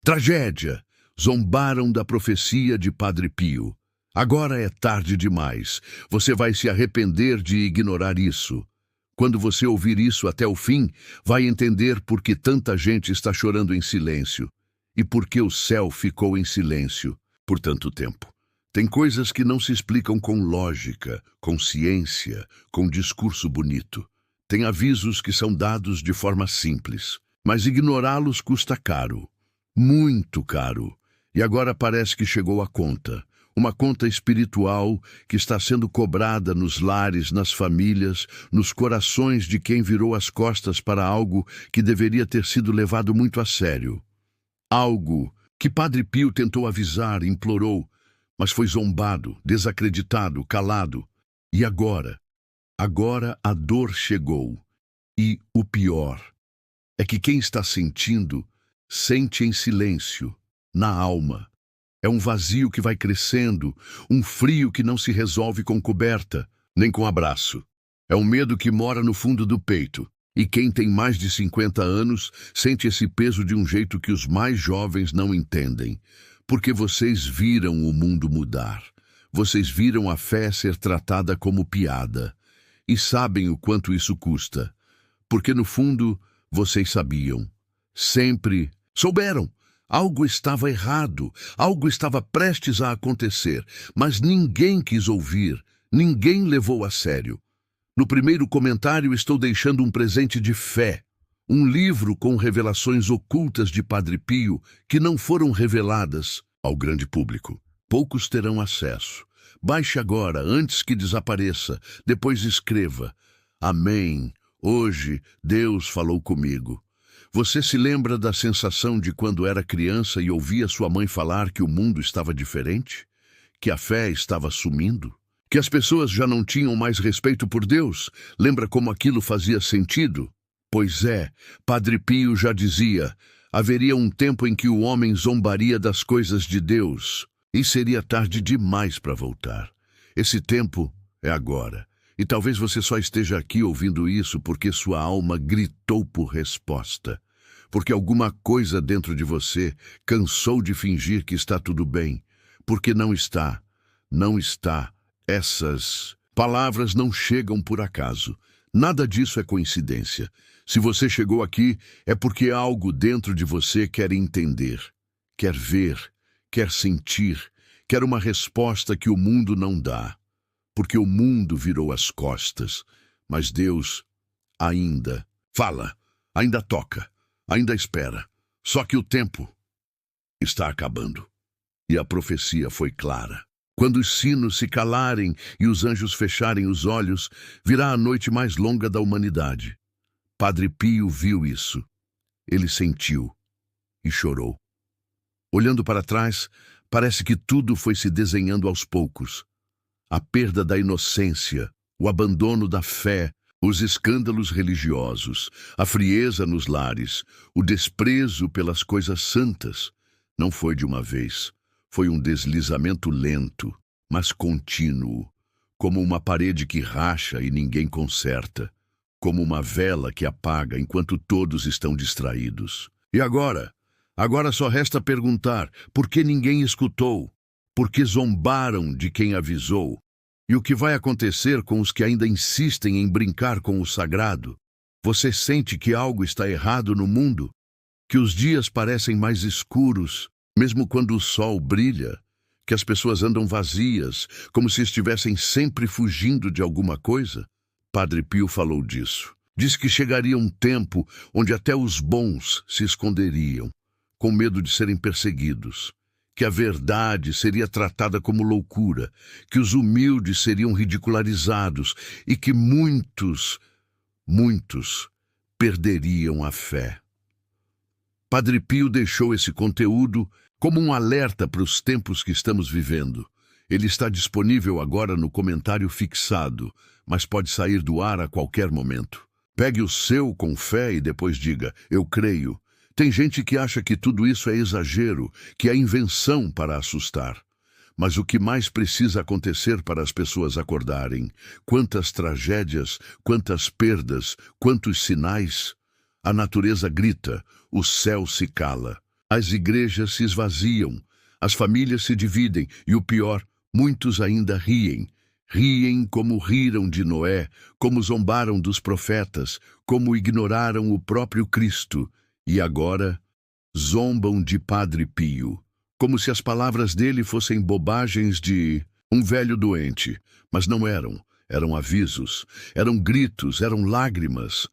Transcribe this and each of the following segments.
Tragédia! Zombaram da profecia de Padre Pio. Agora é tarde demais. Você vai se arrepender de ignorar isso. Quando você ouvir isso até o fim, vai entender por que tanta gente está chorando em silêncio e por que o céu ficou em silêncio por tanto tempo. Tem coisas que não se explicam com lógica, com ciência, com discurso bonito. Tem avisos que são dados de forma simples, mas ignorá-los custa caro, muito caro. E agora parece que chegou a conta. Uma conta espiritual que está sendo cobrada nos lares, nas famílias, nos corações de quem virou as costas para algo que deveria ter sido levado muito a sério. Algo que Padre Pio tentou avisar, implorou, mas foi zombado, desacreditado, calado. E agora? Agora a dor chegou. E o pior é que quem está sentindo, sente em silêncio, na alma. É um vazio que vai crescendo, um frio que não se resolve com coberta, nem com abraço. É um medo que mora no fundo do peito. E quem tem mais de 50 anos sente esse peso de um jeito que os mais jovens não entendem. Porque vocês viram o mundo mudar. Vocês viram a fé ser tratada como piada. E sabem o quanto isso custa. Porque no fundo, vocês sabiam. Sempre souberam. Algo estava errado, algo estava prestes a acontecer, mas ninguém quis ouvir, ninguém levou a sério. No primeiro comentário estou deixando um presente de fé, um livro com revelações ocultas de Padre Pio que não foram reveladas ao grande público. Poucos terão acesso. Baixe agora, antes que desapareça, depois escreva. Amém. Hoje Deus falou comigo. Você se lembra da sensação de quando era criança e ouvia sua mãe falar que o mundo estava diferente? Que a fé estava sumindo? Que as pessoas já não tinham mais respeito por Deus? Lembra como aquilo fazia sentido? Pois é, Padre Pio já dizia, haveria um tempo em que o homem zombaria das coisas de Deus, e seria tarde demais para voltar. Esse tempo é agora. E talvez você só esteja aqui ouvindo isso porque sua alma gritou por resposta. Porque alguma coisa dentro de você cansou de fingir que está tudo bem. Porque não está. Não está. Essas palavras não chegam por acaso. Nada disso é coincidência. Se você chegou aqui, é porque algo dentro de você quer entender, quer ver, quer sentir, quer uma resposta que o mundo não dá. Porque o mundo virou as costas, mas Deus ainda fala, ainda toca, ainda espera. Só que o tempo está acabando. E a profecia foi clara. Quando os sinos se calarem e os anjos fecharem os olhos, virá a noite mais longa da humanidade. Padre Pio viu isso. Ele sentiu e chorou. Olhando para trás, parece que tudo foi se desenhando aos poucos. A perda da inocência, o abandono da fé, os escândalos religiosos, a frieza nos lares, o desprezo pelas coisas santas. Não foi de uma vez. Foi um deslizamento lento, mas contínuo, como uma parede que racha e ninguém conserta, como uma vela que apaga enquanto todos estão distraídos. E agora? Agora só resta perguntar, por que ninguém escutou? Porque zombaram de quem avisou. E o que vai acontecer com os que ainda insistem em brincar com o sagrado? Você sente que algo está errado no mundo? Que os dias parecem mais escuros, mesmo quando o sol brilha? Que as pessoas andam vazias, como se estivessem sempre fugindo de alguma coisa? Padre Pio falou disso. Diz que chegaria um tempo onde até os bons se esconderiam, com medo de serem perseguidos. Que a verdade seria tratada como loucura, que os humildes seriam ridicularizados e que muitos perderiam a fé. Padre Pio deixou esse conteúdo como um alerta para os tempos que estamos vivendo. Ele está disponível agora no comentário fixado, mas pode sair do ar a qualquer momento. Pegue o seu com fé e depois diga, eu creio. Tem gente que acha que tudo isso é exagero, que é invenção para assustar. Mas o que mais precisa acontecer para as pessoas acordarem? Quantas tragédias, quantas perdas, quantos sinais? A natureza grita, o céu se cala. As igrejas se esvaziam, as famílias se dividem e, o pior, muitos ainda riem. Riem como riram de Noé, como zombaram dos profetas, como ignoraram o próprio Cristo. E agora zombam de Padre Pio, como se as palavras dele fossem bobagens de um velho doente. Mas não eram. Eram avisos, eram gritos, eram lágrimas.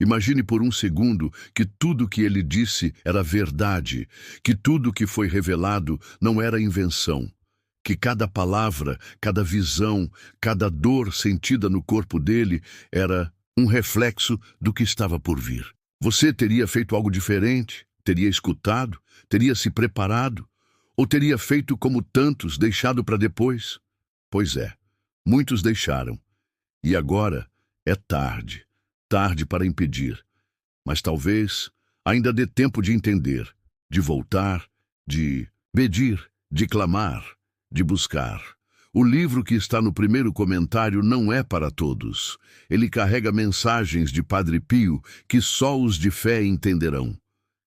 Imagine por um segundo que tudo o que ele disse era verdade, que tudo o que foi revelado não era invenção, que cada palavra, cada visão, cada dor sentida no corpo dele era um reflexo do que estava por vir. Você teria feito algo diferente? Teria escutado? Teria se preparado? Ou teria feito como tantos, deixado para depois? Pois é, muitos deixaram. E agora é tarde. Tarde para impedir. Mas talvez ainda dê tempo de entender, de voltar, de pedir, de clamar, de buscar. O livro que está no primeiro comentário não é para todos. Ele carrega mensagens de Padre Pio que só os de fé entenderão.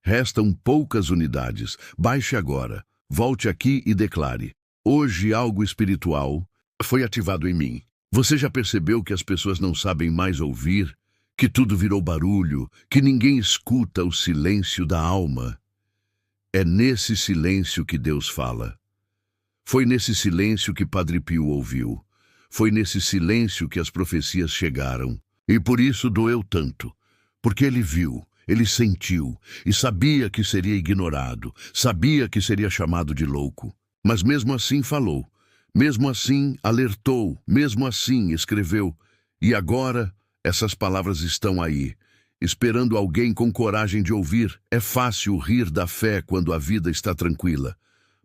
Restam poucas unidades. Baixe agora, volte aqui e declare: hoje algo espiritual foi ativado em mim. Você já percebeu que as pessoas não sabem mais ouvir? Que tudo virou barulho, que ninguém escuta o silêncio da alma? É nesse silêncio que Deus fala. Foi nesse silêncio que Padre Pio ouviu. Foi nesse silêncio que as profecias chegaram. E por isso doeu tanto. Porque ele viu, ele sentiu e sabia que seria ignorado, sabia que seria chamado de louco. Mas mesmo assim falou, mesmo assim alertou, mesmo assim escreveu. E agora essas palavras estão aí, esperando alguém com coragem de ouvir. É fácil rir da fé quando a vida está tranquila.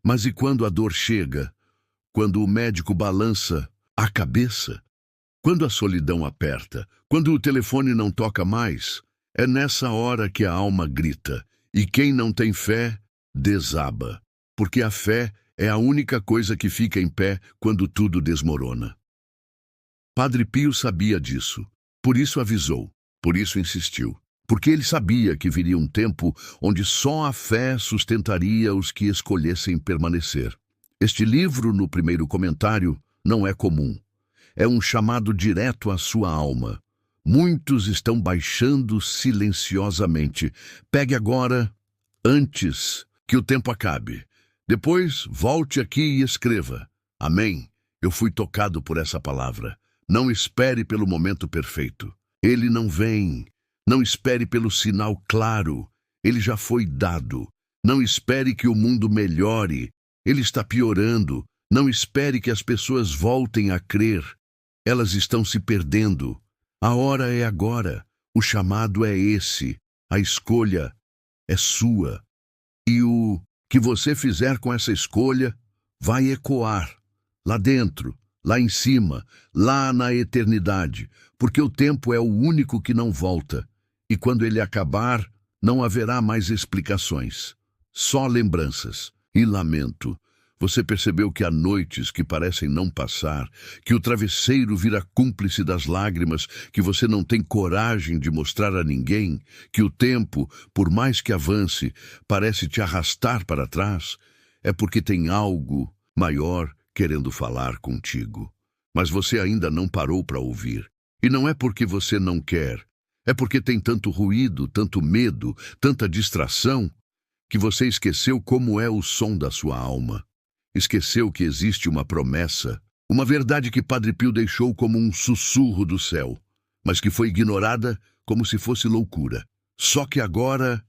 Mas e quando a dor chega? Quando o médico balança a cabeça? Quando a solidão aperta? Quando o telefone não toca mais? É nessa hora que a alma grita. E quem não tem fé, desaba. Porque a fé é a única coisa que fica em pé quando tudo desmorona. Padre Pio sabia disso. Por isso avisou. Por isso insistiu. Porque ele sabia que viria um tempo onde só a fé sustentaria os que escolhessem permanecer. Este livro, no primeiro comentário, não é comum. É um chamado direto à sua alma. Muitos estão baixando silenciosamente. Pegue agora, antes que o tempo acabe. Depois, volte aqui e escreva. Amém. Eu fui tocado por essa palavra. Não espere pelo momento perfeito. Ele não vem. Não espere pelo sinal claro. Ele já foi dado. Não espere que o mundo melhore. Ele está piorando. Não espere que as pessoas voltem a crer. Elas estão se perdendo. A hora é agora. O chamado é esse. A escolha é sua. E o que você fizer com essa escolha vai ecoar lá dentro, lá em cima, lá na eternidade, porque o tempo é o único que não volta. E quando ele acabar, não haverá mais explicações, só lembranças e lamento. Você percebeu que há noites que parecem não passar, que o travesseiro vira cúmplice das lágrimas que você não tem coragem de mostrar a ninguém, que o tempo, por mais que avance, parece te arrastar para trás? É porque tem algo maior querendo falar contigo. Mas você ainda não parou para ouvir. E não é porque você não quer. É porque tem tanto ruído, tanto medo, tanta distração, que você esqueceu como é o som da sua alma. Esqueceu que existe uma promessa, uma verdade que Padre Pio deixou como um sussurro do céu, mas que foi ignorada como se fosse loucura. Só que agora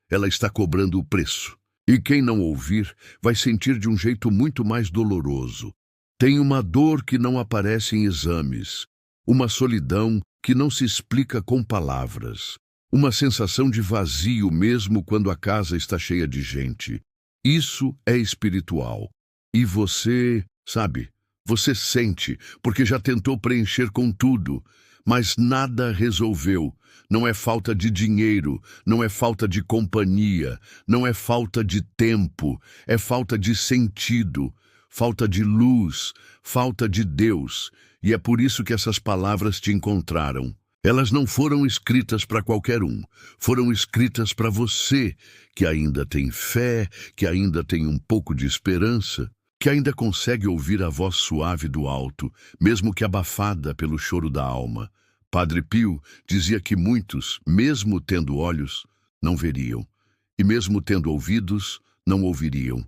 ela está cobrando o preço. E quem não ouvir vai sentir de um jeito muito mais doloroso. Tem uma dor que não aparece em exames, uma solidão que não se explica com palavras, uma sensação de vazio mesmo quando a casa está cheia de gente. Isso é espiritual. E você, sabe, você sente, porque já tentou preencher com tudo, mas nada resolveu. Não é falta de dinheiro, não é falta de companhia, não é falta de tempo, é falta de sentido, falta de luz, falta de Deus. E é por isso que essas palavras te encontraram. Elas não foram escritas para qualquer um. Foram escritas para você, que ainda tem fé, que ainda tem um pouco de esperança, que ainda consegue ouvir a voz suave do alto, mesmo que abafada pelo choro da alma. Padre Pio dizia que muitos, mesmo tendo olhos, não veriam, e mesmo tendo ouvidos, não ouviriam.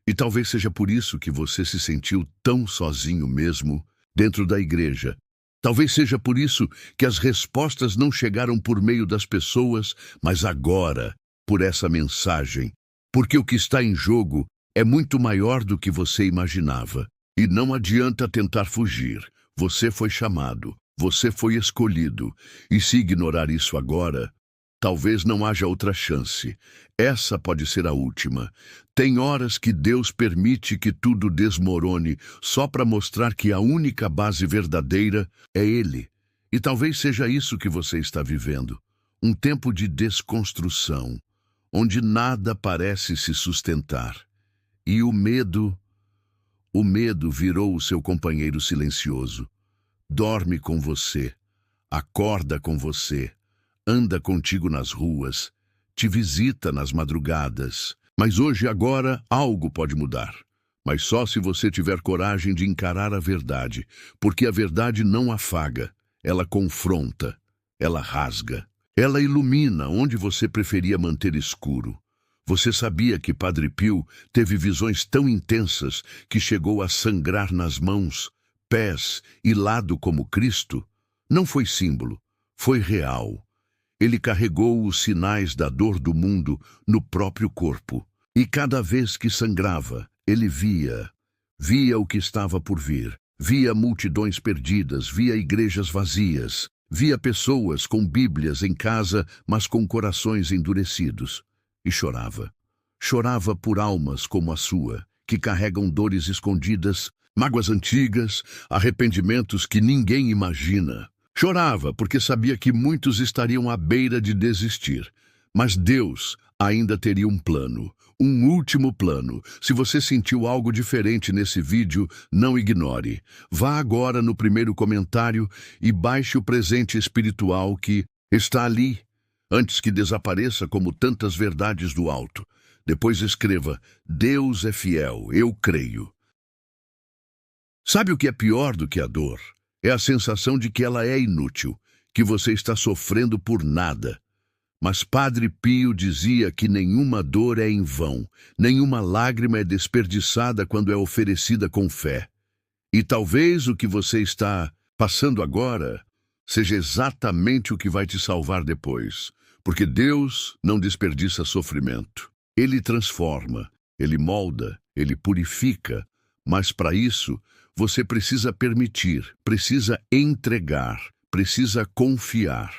E talvez seja por isso que você se sentiu tão sozinho mesmo dentro da igreja. Talvez seja por isso que as respostas não chegaram por meio das pessoas, mas agora, por essa mensagem. Porque o que está em jogo é muito maior do que você imaginava. E não adianta tentar fugir. Você foi chamado, você foi escolhido. E se ignorar isso agora, talvez não haja outra chance. Essa pode ser a última. Tem horas que Deus permite que tudo desmorone só para mostrar que a única base verdadeira é Ele. E talvez seja isso que você está vivendo. Um tempo de desconstrução, onde nada parece se sustentar. E o medo virou o seu companheiro silencioso. Dorme com você, acorda com você, anda contigo nas ruas, te visita nas madrugadas. Mas hoje, agora, algo pode mudar. Mas só se você tiver coragem de encarar a verdade, porque a verdade não afaga, ela confronta, ela rasga, ela ilumina onde você preferia manter escuro. Você sabia que Padre Pio teve visões tão intensas que chegou a sangrar nas mãos, pés e lado como Cristo? Não foi símbolo, foi real. Ele carregou os sinais da dor do mundo no próprio corpo. E cada vez que sangrava, ele via o que estava por vir. Via multidões perdidas, via igrejas vazias, via pessoas com Bíblias em casa, mas com corações endurecidos. E chorava. Chorava por almas como a sua, que carregam dores escondidas, mágoas antigas, arrependimentos que ninguém imagina. Chorava porque sabia que muitos estariam à beira de desistir. Mas Deus ainda teria um plano, um último plano. Se você sentiu algo diferente nesse vídeo, não ignore. Vá agora no primeiro comentário e baixe o presente espiritual que está ali, antes que desapareça como tantas verdades do alto. Depois escreva: Deus é fiel, eu creio. Sabe o que é pior do que a dor? É a sensação de que ela é inútil, que você está sofrendo por nada. Mas Padre Pio dizia que nenhuma dor é em vão, nenhuma lágrima é desperdiçada quando é oferecida com fé. E talvez o que você está passando agora seja exatamente o que vai te salvar depois, porque Deus não desperdiça sofrimento. Ele transforma, Ele molda, Ele purifica, mas para isso você precisa permitir, precisa entregar, precisa confiar.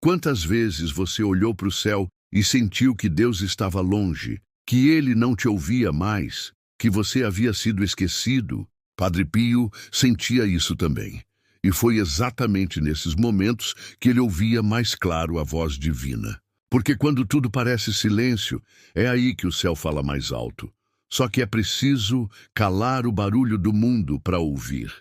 Quantas vezes você olhou para o céu e sentiu que Deus estava longe, que Ele não te ouvia mais, que você havia sido esquecido? Padre Pio sentia isso também. E foi exatamente nesses momentos que ele ouvia mais claro a voz divina. Porque quando tudo parece silêncio, é aí que o céu fala mais alto. Só que é preciso calar o barulho do mundo para ouvir.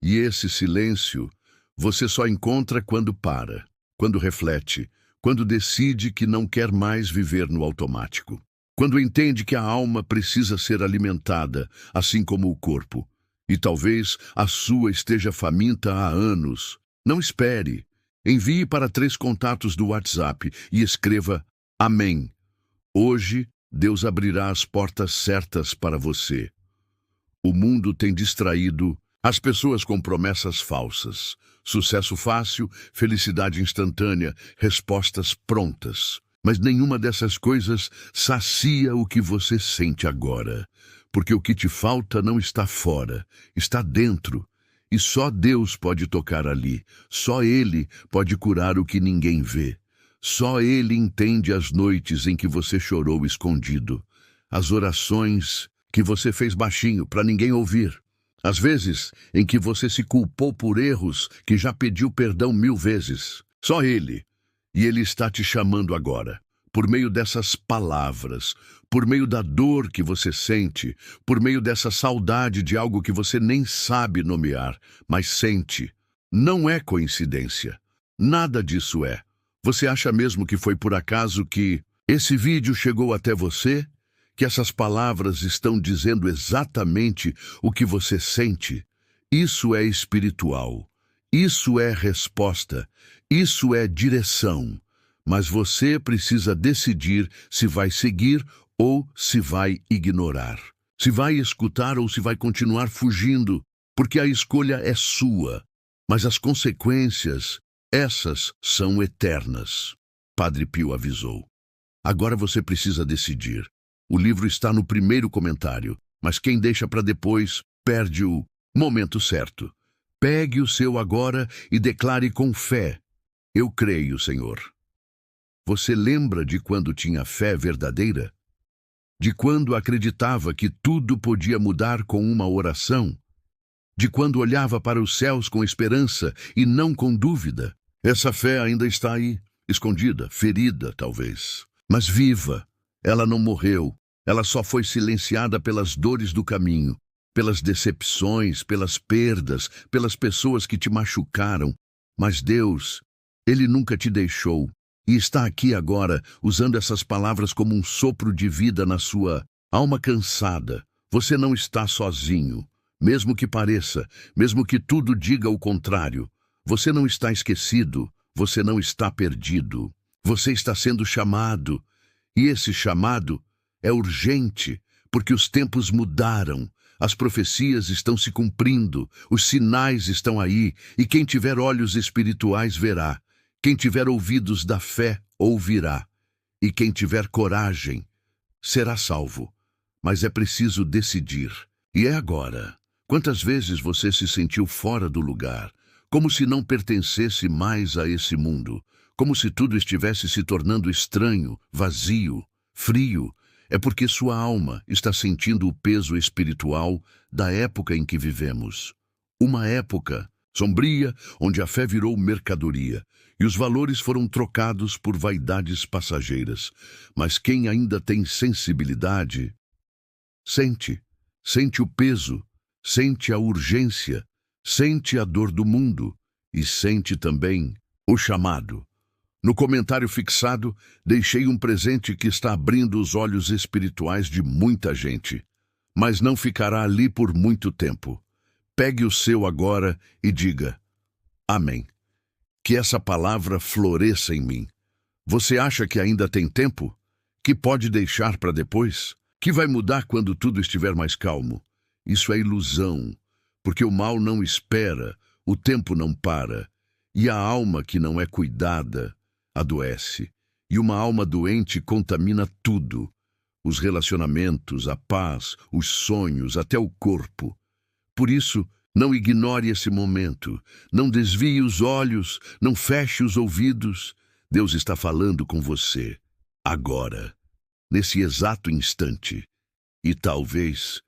E esse silêncio você só encontra quando para, quando reflete, quando decide que não quer mais viver no automático. Quando entende que a alma precisa ser alimentada, assim como o corpo. E talvez a sua esteja faminta há anos. Não espere. Envie para 3 contatos do WhatsApp e escreva Amém. Hoje, Deus abrirá as portas certas para você. O mundo tem distraído as pessoas com promessas falsas. Sucesso fácil, felicidade instantânea, respostas prontas. Mas nenhuma dessas coisas sacia o que você sente agora. Porque o que te falta não está fora, está dentro. E só Deus pode tocar ali. Só Ele pode curar o que ninguém vê. Só Ele entende as noites em que você chorou escondido, as orações que você fez baixinho para ninguém ouvir, as vezes em que você se culpou por erros que já pediu perdão 1000 vezes. Só Ele. E Ele está te chamando agora, por meio dessas palavras, por meio da dor que você sente, por meio dessa saudade de algo que você nem sabe nomear, mas sente. Não é coincidência. Nada disso é. Você acha mesmo que foi por acaso que esse vídeo chegou até você? Que essas palavras estão dizendo exatamente o que você sente? Isso é espiritual. Isso é resposta. Isso é direção. Mas você precisa decidir se vai seguir ou se vai ignorar. Se vai escutar ou se vai continuar fugindo, porque a escolha é sua. Mas as consequências, essas são eternas. Padre Pio avisou. Agora você precisa decidir. O livro está no primeiro comentário, mas quem deixa para depois perde o momento certo. Pegue o seu agora e declare com fé: eu creio, Senhor. Você lembra de quando tinha fé verdadeira? De quando acreditava que tudo podia mudar com uma oração? De quando olhava para os céus com esperança e não com dúvida? Essa fé ainda está aí, escondida, ferida, talvez, mas viva. Ela não morreu. Ela só foi silenciada pelas dores do caminho, pelas decepções, pelas perdas, pelas pessoas que te machucaram. Mas Deus, Ele nunca te deixou. E está aqui agora, usando essas palavras como um sopro de vida na sua alma cansada. Você não está sozinho, mesmo que pareça, mesmo que tudo diga o contrário. Você não está esquecido, você não está perdido. Você está sendo chamado, e esse chamado é urgente, porque os tempos mudaram, as profecias estão se cumprindo, os sinais estão aí, e quem tiver olhos espirituais verá. Quem tiver ouvidos da fé, ouvirá. E quem tiver coragem, será salvo. Mas é preciso decidir. E é agora. Quantas vezes você se sentiu fora do lugar, como se não pertencesse mais a esse mundo, como se tudo estivesse se tornando estranho, vazio, frio? É porque sua alma está sentindo o peso espiritual da época em que vivemos. Uma época sombria, onde a fé virou mercadoria, e os valores foram trocados por vaidades passageiras. Mas quem ainda tem sensibilidade, sente o peso, sente a urgência, sente a dor do mundo e sente também o chamado. No comentário fixado, deixei um presente que está abrindo os olhos espirituais de muita gente, mas não ficará ali por muito tempo. Pegue o seu agora e diga: amém. Que essa palavra floresça em mim. Você acha que ainda tem tempo? Que pode deixar para depois? Que vai mudar quando tudo estiver mais calmo? Isso é ilusão, porque o mal não espera, o tempo não para, e a alma que não é cuidada adoece, e uma alma doente contamina tudo: os relacionamentos, a paz, os sonhos, até o corpo. Por isso, não ignore esse momento, não desvie os olhos, não feche os ouvidos. Deus está falando com você, agora, nesse exato instante. E talvez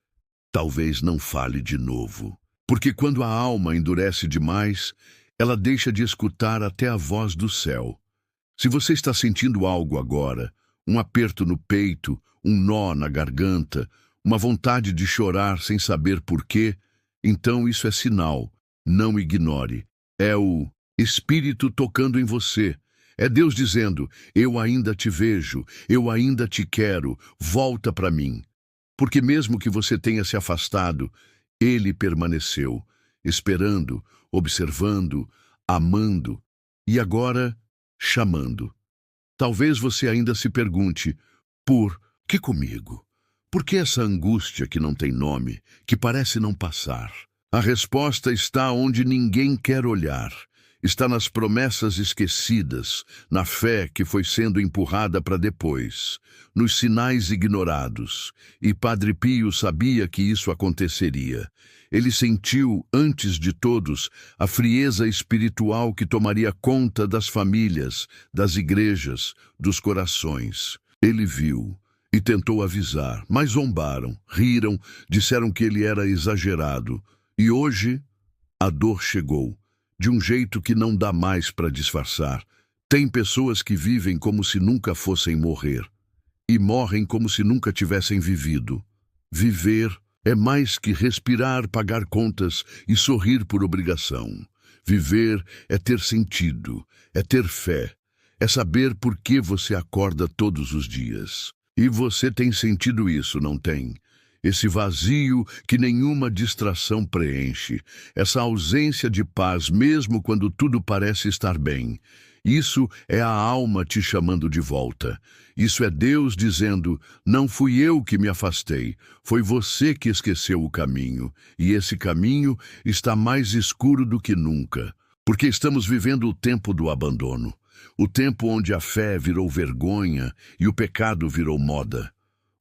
não fale de novo. Porque quando a alma endurece demais, ela deixa de escutar até a voz do céu. Se você está sentindo algo agora, um aperto no peito, um nó na garganta, uma vontade de chorar sem saber por quê, então isso é sinal. Não ignore. É o Espírito tocando em você. É Deus dizendo: eu ainda te vejo, eu ainda te quero, volta para mim. Porque mesmo que você tenha se afastado, Ele permaneceu, esperando, observando, amando e agora chamando. Talvez você ainda se pergunte: por que comigo? Por que essa angústia que não tem nome, que parece não passar? A resposta está onde ninguém quer olhar. Está nas promessas esquecidas, na fé que foi sendo empurrada para depois, nos sinais ignorados. E Padre Pio sabia que isso aconteceria. Ele sentiu, antes de todos, a frieza espiritual que tomaria conta das famílias, das igrejas, dos corações. Ele viu e tentou avisar, mas zombaram, riram, disseram que ele era exagerado. E hoje, a dor chegou, de um jeito que não dá mais para disfarçar. Tem pessoas que vivem como se nunca fossem morrer, e morrem como se nunca tivessem vivido. Viver é mais que respirar, pagar contas e sorrir por obrigação. Viver é ter sentido, é ter fé, é saber por que você acorda todos os dias. E você tem sentido isso, não tem? Esse vazio que nenhuma distração preenche, essa ausência de paz mesmo quando tudo parece estar bem. Isso é a alma te chamando de volta. Isso é Deus dizendo: não fui eu que me afastei, foi você que esqueceu o caminho, e esse caminho está mais escuro do que nunca, porque estamos vivendo o tempo do abandono, o tempo onde a fé virou vergonha e o pecado virou moda,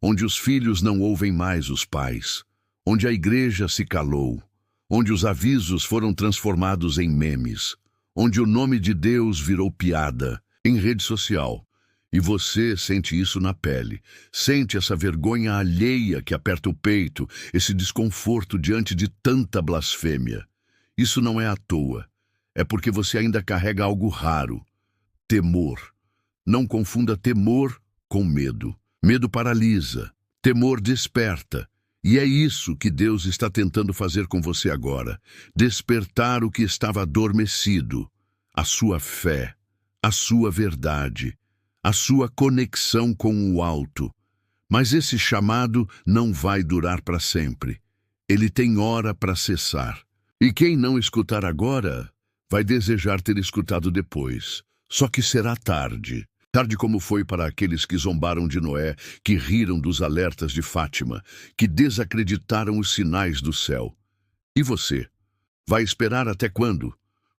onde os filhos não ouvem mais os pais, onde a igreja se calou, onde os avisos foram transformados em memes, onde o nome de Deus virou piada em rede social. E você sente isso na pele, sente essa vergonha alheia que aperta o peito, esse desconforto diante de tanta blasfêmia. Isso não é à toa, é porque você ainda carrega algo raro: temor. Não confunda temor com medo. Medo paralisa, temor desperta. E é isso que Deus está tentando fazer com você agora: despertar o que estava adormecido, a sua fé, a sua verdade, a sua conexão com o alto. Mas esse chamado não vai durar para sempre. Ele tem hora para cessar. E quem não escutar agora, vai desejar ter escutado depois. Só que será tarde. Tarde como foi para aqueles que zombaram de Noé, que riram dos alertas de Fátima, que desacreditaram os sinais do céu. E você? Vai esperar até quando?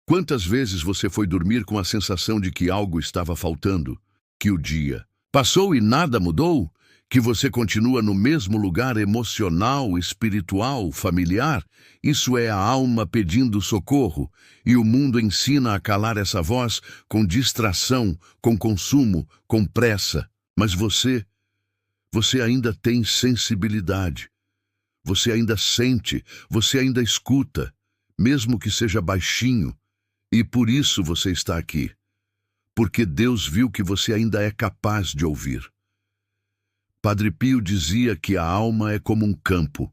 Quantas vezes você foi dormir com a sensação de que algo estava faltando? Que o dia passou e nada mudou? Que você continua no mesmo lugar emocional, espiritual, familiar? Isso é a alma pedindo socorro, e o mundo ensina a calar essa voz com distração, com consumo, com pressa. Mas você ainda tem sensibilidade. Você ainda sente, você ainda escuta, mesmo que seja baixinho. E por isso você está aqui. Porque Deus viu que você ainda é capaz de ouvir. Padre Pio dizia que a alma é como um campo.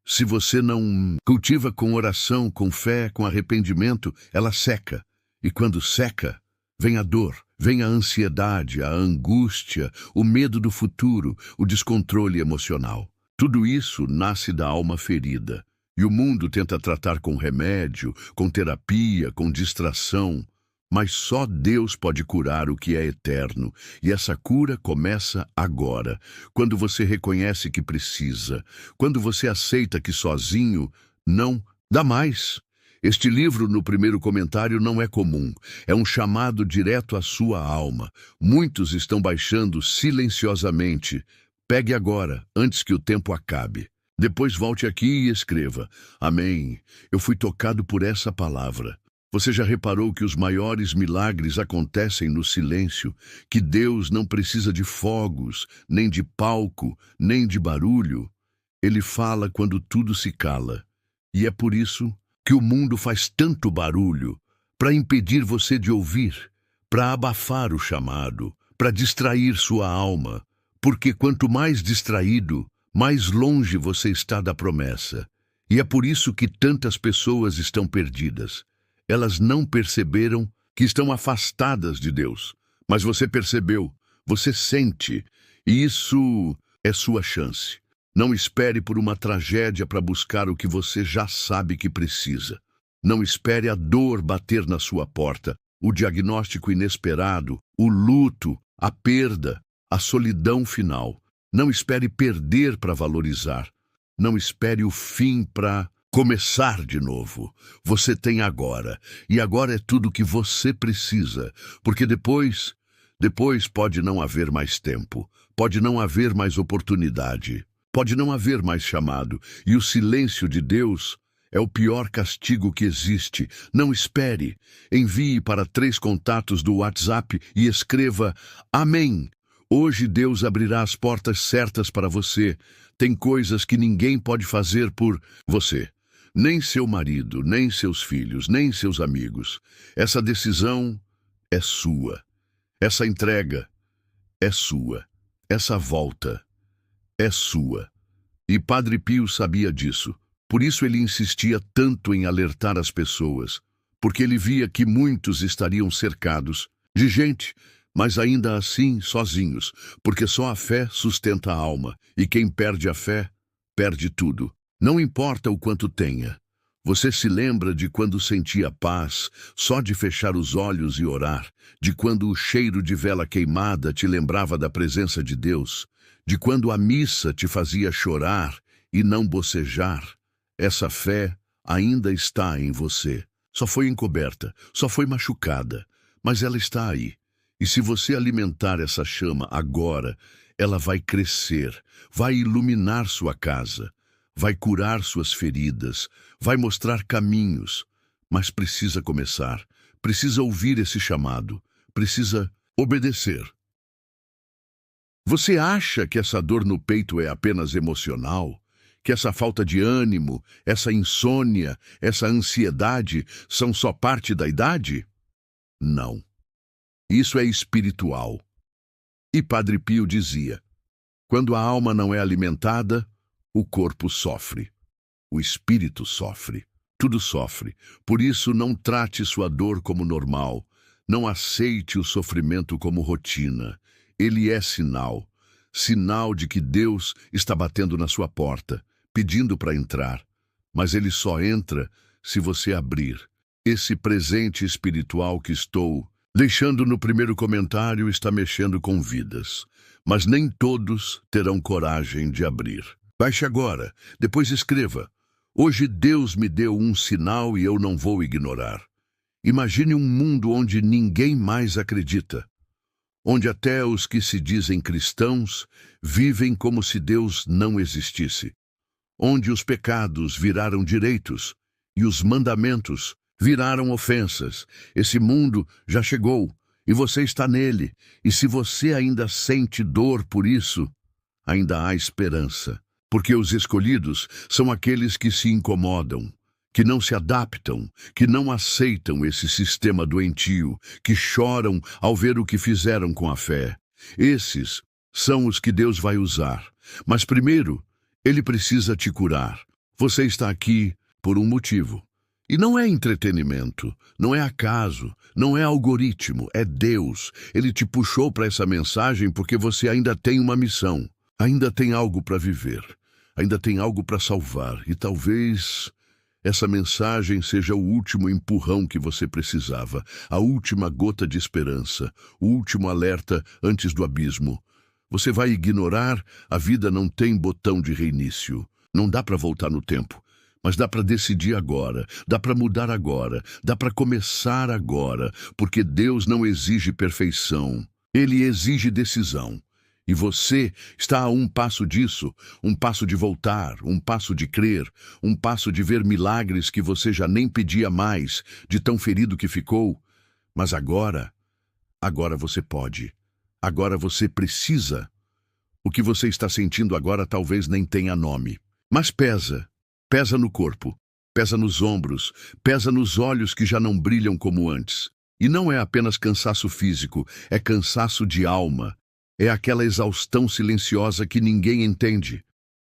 Se você não cultiva com oração, com fé, com arrependimento, ela seca. E quando seca, vem a dor, vem a ansiedade, a angústia, o medo do futuro, o descontrole emocional. Tudo isso nasce da alma ferida. E o mundo tenta tratar com remédio, com terapia, com distração. Mas só Deus pode curar o que é eterno, e essa cura começa agora, quando você reconhece que precisa, quando você aceita que sozinho não dá mais. Este livro, no primeiro comentário, não é comum, é um chamado direto à sua alma. Muitos estão baixando silenciosamente. Pegue agora, antes que o tempo acabe. Depois volte aqui e escreva: Amém, eu fui tocado por essa palavra. Você já reparou que os maiores milagres acontecem no silêncio, que Deus não precisa de fogos, nem de palco, nem de barulho? Ele fala quando tudo se cala. E é por isso que o mundo faz tanto barulho, para impedir você de ouvir, para abafar o chamado, para distrair sua alma. Porque quanto mais distraído, mais longe você está da promessa. E é por isso que tantas pessoas estão perdidas. Elas não perceberam que estão afastadas de Deus. Mas você percebeu, você sente, e isso é sua chance. Não espere por uma tragédia para buscar o que você já sabe que precisa. Não espere a dor bater na sua porta, o diagnóstico inesperado, o luto, a perda, a solidão final. Não espere perder para valorizar. Não espere o fim para começar de novo. Você tem agora, e agora é tudo o que você precisa, porque depois pode não haver mais tempo, pode não haver mais oportunidade, pode não haver mais chamado, e o silêncio de Deus é o pior castigo que existe. Não espere. Envie para 3 contatos do WhatsApp e escreva: Amém. Hoje Deus abrirá as portas certas para você. Tem coisas que ninguém pode fazer por você. Nem seu marido, nem seus filhos, nem seus amigos. Essa decisão é sua. Essa entrega é sua. Essa volta é sua. E Padre Pio sabia disso. Por isso ele insistia tanto em alertar as pessoas. porque ele via que muitos estariam cercados de gente, mas ainda assim sozinhos, porque só a fé sustenta a alma, e quem perde a fé, perde tudo. Não importa o quanto tenha. Você se lembra de quando sentia paz, só de fechar os olhos e orar, de quando o cheiro de vela queimada te lembrava da presença de Deus, de quando a missa te fazia chorar e não bocejar. Essa fé ainda está em você. Só foi encoberta, só foi machucada, mas ela está aí. E se você alimentar essa chama agora, ela vai crescer, vai iluminar sua casa, vai curar suas feridas, vai mostrar caminhos. Mas precisa começar, precisa ouvir esse chamado, precisa obedecer. Você acha que essa dor no peito é apenas emocional? Que essa falta de ânimo, essa insônia, essa ansiedade são só parte da idade? Não. Isso é espiritual. E Padre Pio dizia: quando a alma não é alimentada, o corpo sofre. O espírito sofre. Tudo sofre. Por isso, não trate sua dor como normal. Não aceite o sofrimento como rotina. Ele é sinal. Sinal de que Deus está batendo na sua porta, pedindo para entrar. Mas ele só entra se você abrir. Esse presente espiritual que estou deixando no primeiro comentário está mexendo com vidas. Mas nem todos terão coragem de abrir. Baixe agora, depois escreva: hoje Deus me deu um sinal e eu não vou ignorar. Imagine um mundo onde ninguém mais acredita, onde até os que se dizem cristãos vivem como se Deus não existisse, onde os pecados viraram direitos e os mandamentos viraram ofensas. Esse mundo já chegou e você está nele, e se você ainda sente dor por isso, ainda há esperança. Porque os escolhidos são aqueles que se incomodam, que não se adaptam, que não aceitam esse sistema doentio, que choram ao ver o que fizeram com a fé. Esses são os que Deus vai usar. Mas primeiro, Ele precisa te curar. Você está aqui por um motivo. E não é entretenimento, não é acaso, não é algoritmo, é Deus. Ele te puxou para essa mensagem porque você ainda tem uma missão, ainda tem algo para viver. Ainda tem algo para salvar, e talvez essa mensagem seja o último empurrão que você precisava, a última gota de esperança, o último alerta antes do abismo. Você vai ignorar? A vida não tem botão de reinício. Não dá para voltar no tempo, mas dá para decidir agora, dá para mudar agora, dá para começar agora, porque Deus não exige perfeição, Ele exige decisão. E você está a um passo disso, um passo de voltar, um passo de crer, um passo de ver milagres que você já nem pedia mais, de tão ferido que ficou. Mas agora você pode. Agora você precisa. O que você está sentindo agora talvez nem tenha nome. Mas pesa. Pesa no corpo, pesa nos ombros, pesa nos olhos que já não brilham como antes. E não é apenas cansaço físico, é cansaço de alma. É aquela exaustão silenciosa que ninguém entende,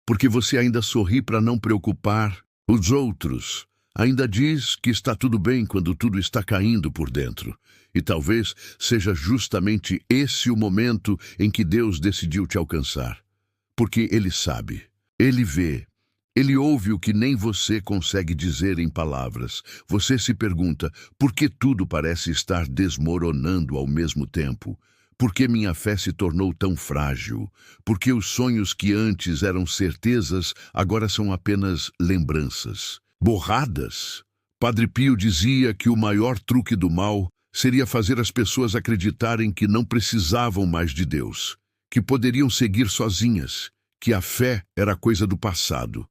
porque você ainda sorri para não preocupar os outros. Ainda diz que está tudo bem quando tudo está caindo por dentro. E talvez seja justamente esse o momento em que Deus decidiu te alcançar. Porque Ele sabe, Ele vê, Ele ouve o que nem você consegue dizer em palavras. Você se pergunta, por que tudo parece estar desmoronando ao mesmo tempo? Por que minha fé se tornou tão frágil? Por que os sonhos que antes eram certezas agora são apenas lembranças? Borradas? Padre Pio dizia que o maior truque do mal seria fazer as pessoas acreditarem que não precisavam mais de Deus, que poderiam seguir sozinhas, que a fé era coisa do passado.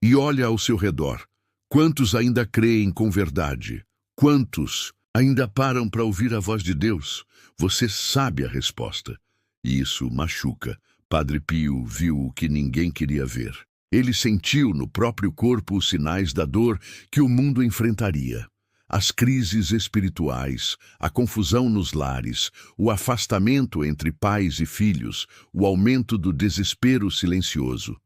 E olha ao seu redor. Quantos ainda creem com verdade? Quantos ainda param para ouvir a voz de Deus? Você sabe a resposta. E isso machuca. Padre Pio viu o que ninguém queria ver. Ele sentiu no próprio corpo os sinais da dor que o mundo enfrentaria. As crises espirituais, a confusão nos lares, o afastamento entre pais e filhos, o aumento do desespero silencioso.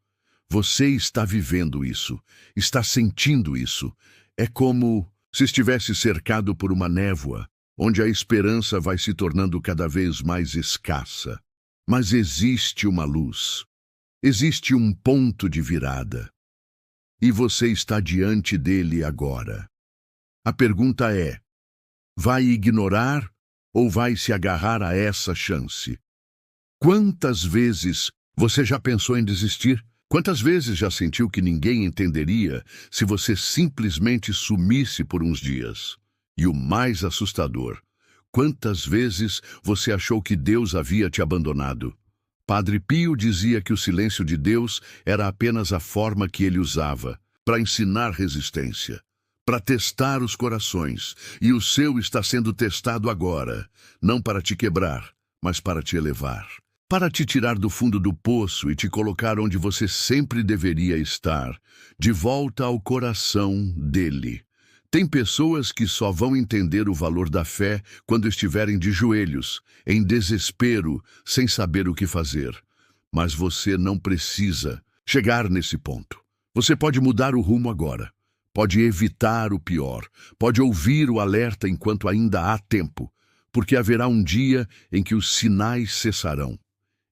Você está vivendo isso, está sentindo isso. É como Se estivesse cercado por uma névoa, onde a esperança vai se tornando cada vez mais escassa. Mas existe uma luz. Existe um ponto de virada. E você está diante dele agora. A pergunta é: vai ignorar ou vai se agarrar a essa chance? Quantas vezes você já pensou em desistir? Quantas vezes já sentiu que ninguém entenderia se você simplesmente sumisse por uns dias? E o mais assustador, quantas vezes você achou que Deus havia te abandonado? Padre Pio dizia que o silêncio de Deus era apenas a forma que ele usava para ensinar resistência, para testar os corações, e o seu está sendo testado agora, não para te quebrar, mas para te elevar, para te tirar do fundo do poço e te colocar onde você sempre deveria estar, de volta ao coração dele. Tem pessoas que só vão entender o valor da fé quando estiverem de joelhos, em desespero, sem saber o que fazer. Mas você não precisa chegar nesse ponto. Você pode mudar o rumo agora. Pode evitar o pior. Pode ouvir o alerta enquanto ainda há tempo. Porque haverá um dia em que os sinais cessarão.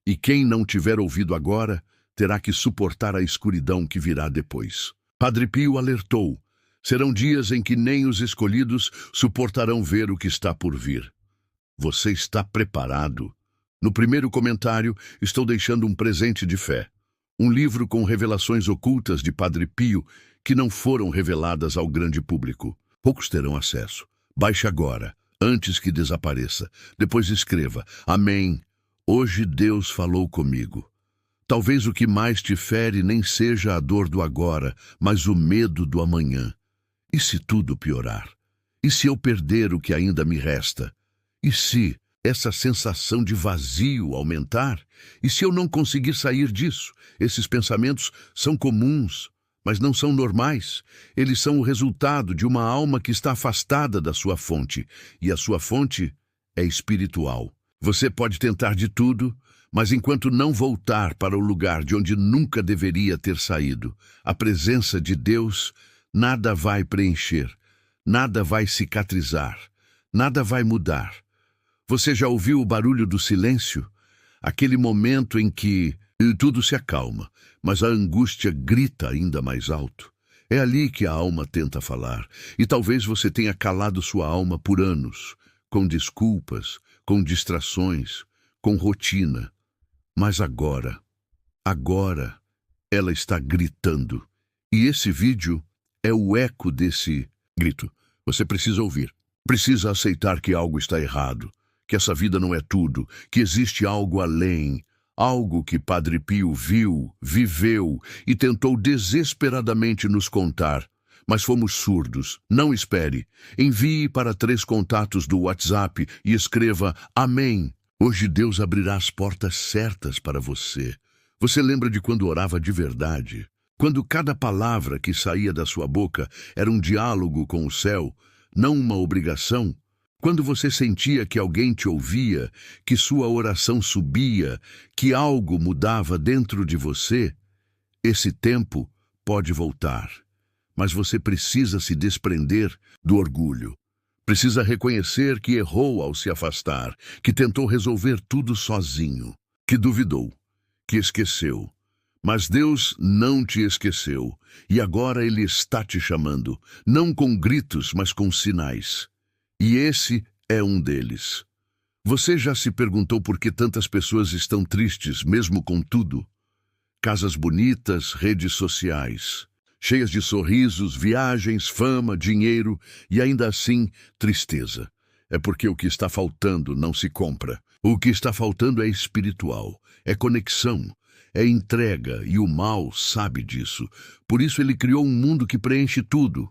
E quem não tiver ouvido agora, terá que suportar a escuridão que virá depois. Padre Pio alertou: serão dias em que nem os escolhidos suportarão ver o que está por vir. Você está preparado? No primeiro comentário, estou deixando um presente de fé. Um livro com revelações ocultas de Padre Pio que não foram reveladas ao grande público. Poucos terão acesso. Baixe agora, antes que desapareça. Depois escreva: Amém. Hoje Deus falou comigo. Talvez o que mais te fere nem seja a dor do agora, mas o medo do amanhã. E se tudo piorar? E se eu perder o que ainda me resta? E se essa sensação de vazio aumentar? E se eu não conseguir sair disso? Esses pensamentos são comuns, mas não são normais. Eles são o resultado de uma alma que está afastada da sua fonte, e a sua fonte é espiritual. Você pode tentar de tudo, mas enquanto não voltar para o lugar de onde nunca deveria ter saído, a presença de Deus, nada vai preencher, nada vai cicatrizar, nada vai mudar. Você já ouviu o barulho do silêncio? Aquele momento em que tudo se acalma, mas a angústia grita ainda mais alto. É ali que a alma tenta falar, e talvez você tenha calado sua alma por anos, com desculpas, com distrações, com rotina. Mas agora ela está gritando. E esse vídeo é o eco desse grito. Você precisa ouvir. Precisa aceitar que algo está errado, que essa vida não é tudo, que existe algo além, algo que Padre Pio viu, viveu e tentou desesperadamente nos contar. Mas fomos surdos. Não espere. Envie para 3 contatos do WhatsApp e escreva Amém. Hoje Deus abrirá as portas certas para você. Você lembra de quando orava de verdade? Quando cada palavra que saía da sua boca era um diálogo com o céu, não uma obrigação? Quando você sentia que alguém te ouvia, que sua oração subia, que algo mudava dentro de você? Esse tempo pode voltar. Mas você precisa se desprender do orgulho. Precisa reconhecer que errou ao se afastar, que tentou resolver tudo sozinho, que duvidou, que esqueceu. Mas Deus não te esqueceu, e agora Ele está te chamando, não com gritos, mas com sinais. E esse é um deles. Você já se perguntou por que tantas pessoas estão tristes, mesmo com tudo? Casas bonitas, redes sociais, cheias de sorrisos, viagens, fama, dinheiro e ainda assim tristeza. É porque o que está faltando não se compra. O que está faltando é espiritual, é conexão, é entrega, e o mal sabe disso. Por isso ele criou um mundo que preenche tudo,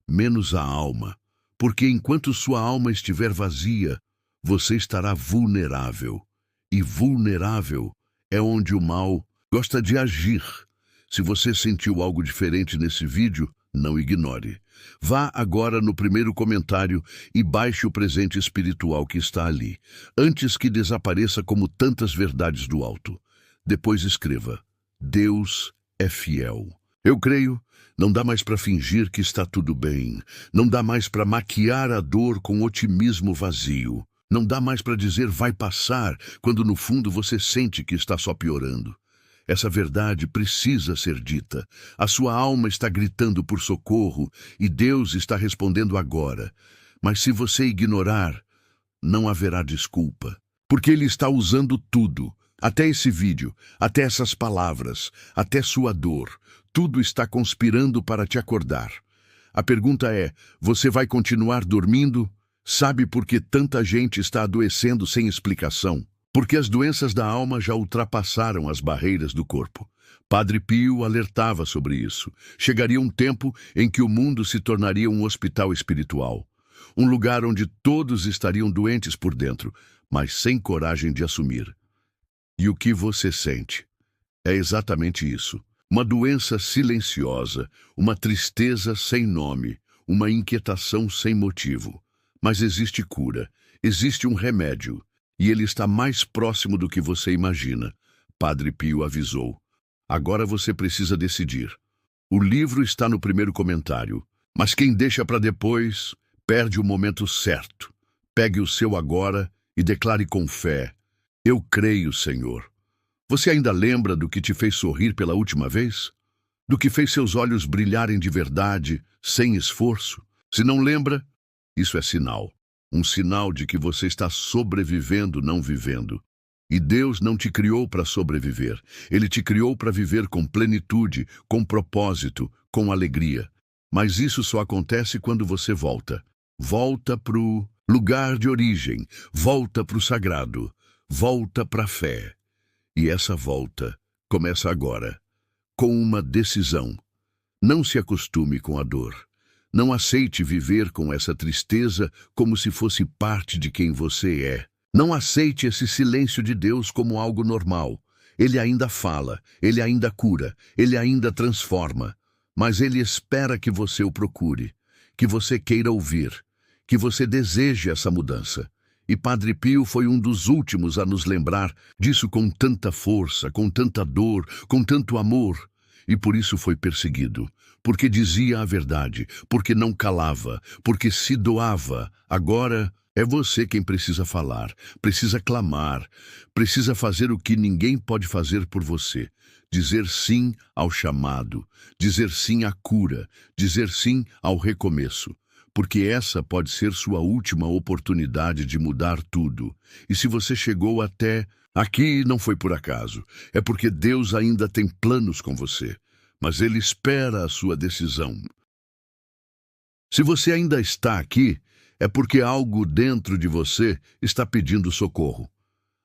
menos a alma. Porque enquanto sua alma estiver vazia, você estará vulnerável. E vulnerável é onde o mal gosta de agir. Se você sentiu algo diferente nesse vídeo, não ignore. Vá agora no primeiro comentário e baixe o presente espiritual que está ali, antes que desapareça como tantas verdades do alto. Depois escreva: Deus é fiel. Eu creio, não dá mais para fingir que está tudo bem. Não dá mais para maquiar a dor com otimismo vazio. Não dá mais para dizer vai passar, quando no fundo você sente que está só piorando. Essa verdade precisa ser dita. A sua alma está gritando por socorro e Deus está respondendo agora. Mas se você ignorar, não haverá desculpa. Porque Ele está usando tudo. Até esse vídeo, até essas palavras, até sua dor. Tudo está conspirando para te acordar. A pergunta é, você vai continuar dormindo? Sabe por que tanta gente está adoecendo sem explicação? Porque as doenças da alma já ultrapassaram as barreiras do corpo. Padre Pio alertava sobre isso. Chegaria um tempo em que o mundo se tornaria um hospital espiritual. Um lugar onde todos estariam doentes por dentro, mas sem coragem de assumir. E o que você sente? É exatamente isso. Uma doença silenciosa, uma tristeza sem nome, uma inquietação sem motivo. Mas existe cura, existe um remédio, e ele está mais próximo do que você imagina. Padre Pio avisou. Agora você precisa decidir. O livro está no primeiro comentário, mas quem deixa para depois perde o momento certo. Pegue o seu agora e declare com fé: eu creio, Senhor. Você ainda lembra do que te fez sorrir pela última vez? Do que fez seus olhos brilharem de verdade, sem esforço? Se não lembra, isso é sinal. Um sinal de que você está sobrevivendo, não vivendo. E Deus não te criou para sobreviver. Ele te criou para viver com plenitude, com propósito, com alegria. Mas isso só acontece quando você volta. Volta para o lugar de origem. Volta para o sagrado. Volta para a fé. E essa volta começa agora, com uma decisão. Não se acostume com a dor. Não aceite viver com essa tristeza como se fosse parte de quem você é. Não aceite esse silêncio de Deus como algo normal. Ele ainda fala, ele ainda cura, ele ainda transforma. Mas ele espera que você o procure, que você queira ouvir, que você deseje essa mudança. E Padre Pio foi um dos últimos a nos lembrar disso com tanta força, com tanta dor, com tanto amor. E por isso foi perseguido, porque dizia a verdade, porque não calava, porque se doava. Agora é você quem precisa falar, precisa clamar, precisa fazer o que ninguém pode fazer por você. Dizer sim ao chamado, dizer sim à cura, dizer sim ao recomeço. Porque essa pode ser sua última oportunidade de mudar tudo. E se você chegou até aqui, não foi por acaso. É porque Deus ainda tem planos com você. Mas Ele espera a sua decisão. Se você ainda está aqui, é porque algo dentro de você está pedindo socorro.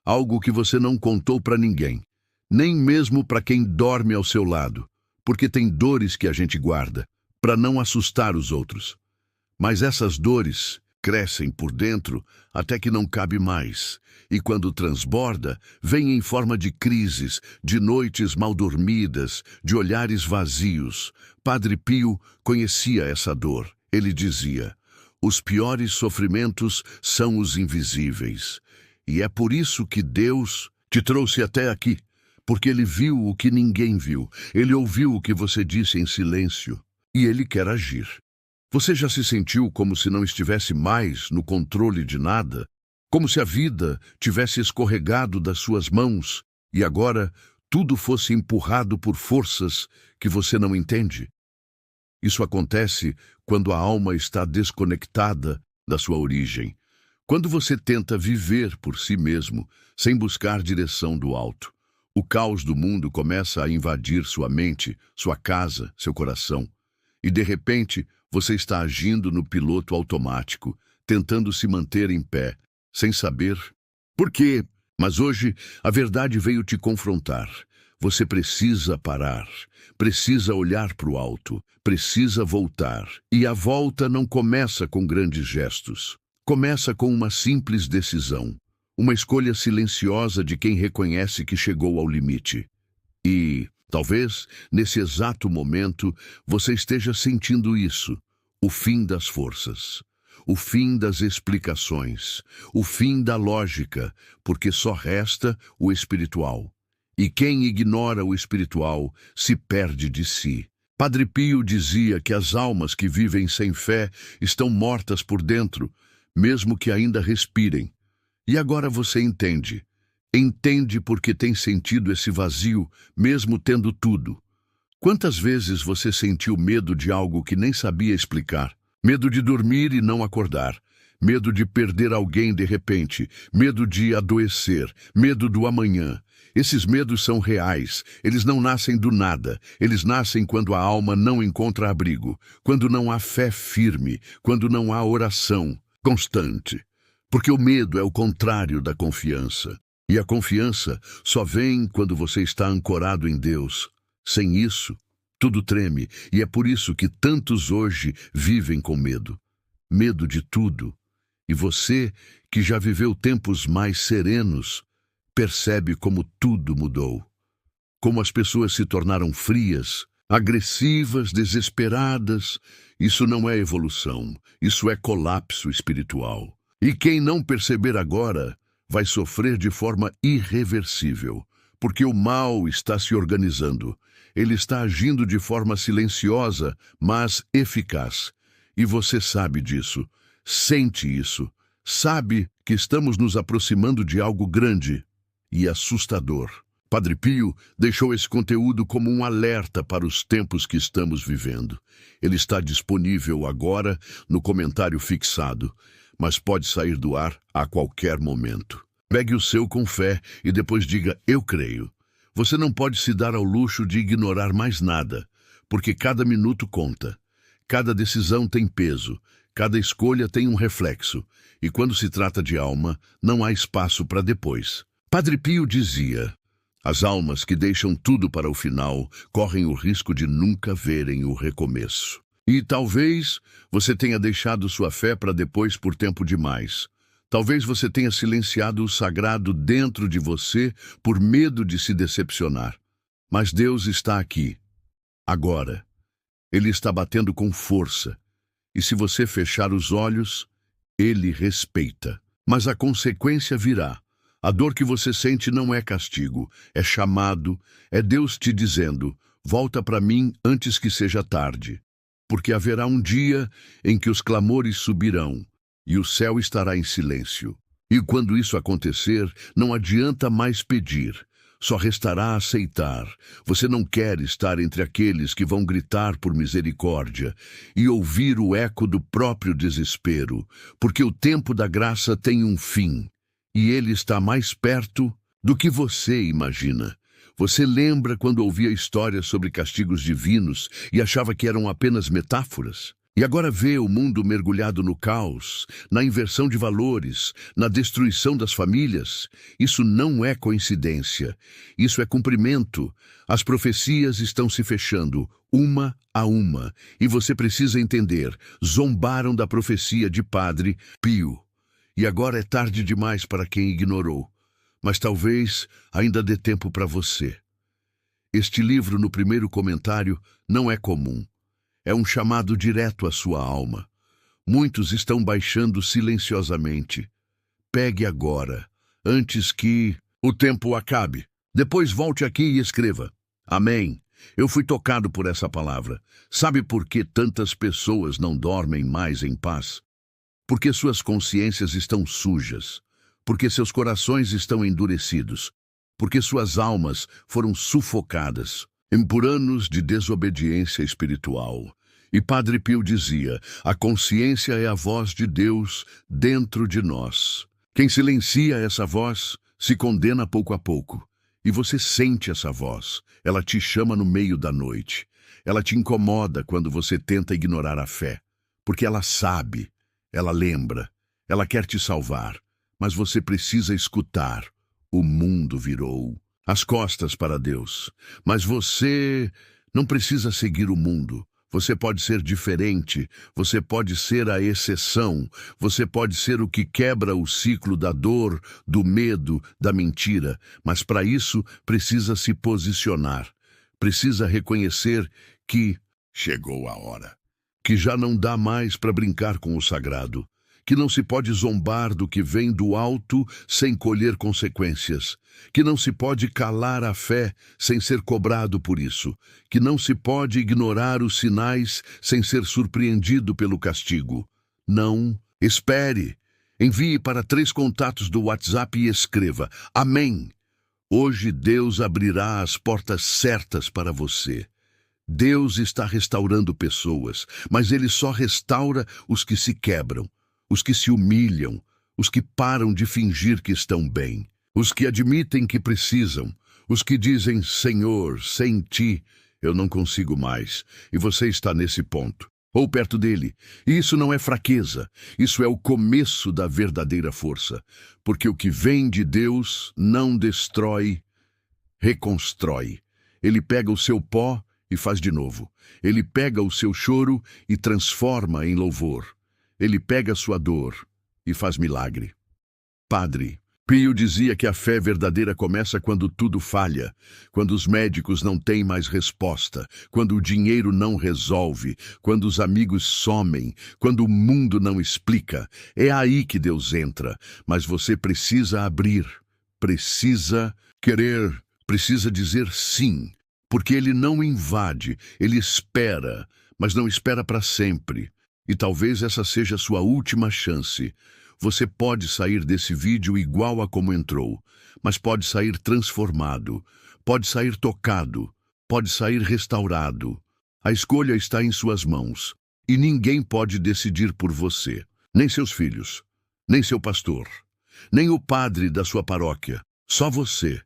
Algo que você não contou para ninguém. Nem mesmo para quem dorme ao seu lado. Porque tem dores que a gente guarda, para não assustar os outros. Mas essas dores crescem por dentro até que não cabe mais. E quando transborda, vem em forma de crises, de noites mal dormidas, de olhares vazios. Padre Pio conhecia essa dor. Ele dizia: os piores sofrimentos são os invisíveis. E é por isso que Deus te trouxe até aqui. Porque Ele viu o que ninguém viu. Ele ouviu o que você disse em silêncio. E Ele quer agir. Você já se sentiu como se não estivesse mais no controle de nada? Como se a vida tivesse escorregado das suas mãos e agora tudo fosse empurrado por forças que você não entende? Isso acontece quando a alma está desconectada da sua origem. Quando você tenta viver por si mesmo, sem buscar direção do alto. O caos do mundo começa a invadir sua mente, sua casa, seu coração. E de repente, você está agindo no piloto automático, tentando se manter em pé, sem saber por quê. Mas hoje, a verdade veio te confrontar. Você precisa parar, precisa olhar para o alto, precisa voltar. E a volta não começa com grandes gestos. Começa com uma simples decisão, uma escolha silenciosa de quem reconhece que chegou ao limite. E talvez, nesse exato momento, você esteja sentindo isso. O fim das forças. O fim das explicações. O fim da lógica, porque só resta o espiritual. E quem ignora o espiritual se perde de si. Padre Pio dizia que as almas que vivem sem fé estão mortas por dentro, mesmo que ainda respirem. E agora você entende. Entende porque tem sentido esse vazio, mesmo tendo tudo. Quantas vezes você sentiu medo de algo que nem sabia explicar? Medo de dormir e não acordar. Medo de perder alguém de repente. Medo de adoecer. Medo do amanhã. Esses medos são reais. Eles não nascem do nada. Eles nascem quando a alma não encontra abrigo. Quando não há fé firme. Quando não há oração constante. Porque o medo é o contrário da confiança. E a confiança só vem quando você está ancorado em Deus. Sem isso, tudo treme, e é por isso que tantos hoje vivem com medo. Medo de tudo. E você, que já viveu tempos mais serenos, percebe como tudo mudou. Como as pessoas se tornaram frias, agressivas, desesperadas. Isso não é evolução, isso é colapso espiritual. E quem não perceber agora vai sofrer de forma irreversível, porque o mal está se organizando. Ele está agindo de forma silenciosa, mas eficaz. E você sabe disso, sente isso, sabe que estamos nos aproximando de algo grande e assustador. Padre Pio deixou esse conteúdo como um alerta para os tempos que estamos vivendo. Ele está disponível agora no comentário fixado, mas pode sair do ar a qualquer momento. Pegue o seu com fé e depois diga, eu creio. Você não pode se dar ao luxo de ignorar mais nada, porque cada minuto conta. Cada decisão tem peso, cada escolha tem um reflexo, e quando se trata de alma, não há espaço para depois. Padre Pio dizia, as almas que deixam tudo para o final correm o risco de nunca verem o recomeço. E talvez você tenha deixado sua fé para depois por tempo demais. Talvez você tenha silenciado o sagrado dentro de você por medo de se decepcionar. Mas Deus está aqui, agora. Ele está batendo com força. E se você fechar os olhos, Ele respeita. Mas a consequência virá. A dor que você sente não é castigo, é chamado, é Deus te dizendo, volta para mim antes que seja tarde. Porque haverá um dia em que os clamores subirão, e o céu estará em silêncio. E quando isso acontecer, não adianta mais pedir, só restará aceitar. Você não quer estar entre aqueles que vão gritar por misericórdia e ouvir o eco do próprio desespero, porque o tempo da graça tem um fim, e ele está mais perto do que você imagina. Você lembra quando ouvia histórias sobre castigos divinos e achava que eram apenas metáforas? E agora vê o mundo mergulhado no caos, na inversão de valores, na destruição das famílias. Isso não é coincidência. Isso é cumprimento. As profecias estão se fechando, uma a uma. E você precisa entender, zombaram da profecia de Padre Pio. E agora é tarde demais para quem ignorou. Mas talvez ainda dê tempo para você. Este livro, no primeiro comentário, não é comum. É um chamado direto à sua alma. Muitos estão baixando silenciosamente. Pegue agora, antes que o tempo acabe. Depois volte aqui e escreva. Amém. Eu fui tocado por essa palavra. Sabe por que tantas pessoas não dormem mais em paz? Porque suas consciências estão sujas. Porque seus corações estão endurecidos. Porque suas almas foram sufocadas por anos de desobediência espiritual. E Padre Pio dizia, a consciência é a voz de Deus dentro de nós. Quem silencia essa voz se condena pouco a pouco. E você sente essa voz. Ela te chama no meio da noite. Ela te incomoda quando você tenta ignorar a fé. Porque ela sabe, ela lembra, ela quer te salvar. Mas você precisa escutar. O mundo virou as costas para Deus. Mas você não precisa seguir o mundo. Você pode ser diferente, você pode ser a exceção, você pode ser o que quebra o ciclo da dor, do medo, da mentira. Mas para isso precisa se posicionar. Precisa reconhecer que chegou a hora. Que já não dá mais para brincar com o sagrado. que não se pode zombar do que vem do alto sem colher consequências, que não se pode calar a fé sem ser cobrado por isso, que não se pode ignorar os sinais sem ser surpreendido pelo castigo. Não, espere. Envie para 3 contatos do WhatsApp e escreva: Amém. Hoje Deus abrirá as portas certas para você. Deus está restaurando pessoas, mas Ele só restaura os que se quebram, os que se humilham, os que param de fingir que estão bem, os que admitem que precisam, os que dizem: Senhor, sem Ti eu não consigo mais, e você está nesse ponto, ou perto dele. E isso não é fraqueza, isso é o começo da verdadeira força, porque o que vem de Deus não destrói, reconstrói. Ele pega o seu pó e faz de novo. Ele pega o seu choro e transforma em louvor. Ele pega a sua dor e faz milagre. Padre Pio dizia que a fé verdadeira começa quando tudo falha, quando os médicos não têm mais resposta, quando o dinheiro não resolve, quando os amigos somem, quando o mundo não explica. É aí que Deus entra, mas você precisa abrir, precisa querer, precisa dizer sim. Porque Ele não invade, Ele espera, mas não espera para sempre. E talvez essa seja a sua última chance. Você pode sair desse vídeo igual a como entrou, mas pode sair transformado, pode sair tocado, pode sair restaurado. A escolha está em suas mãos, e ninguém pode decidir por você, nem seus filhos, nem seu pastor, nem o padre da sua paróquia, só você.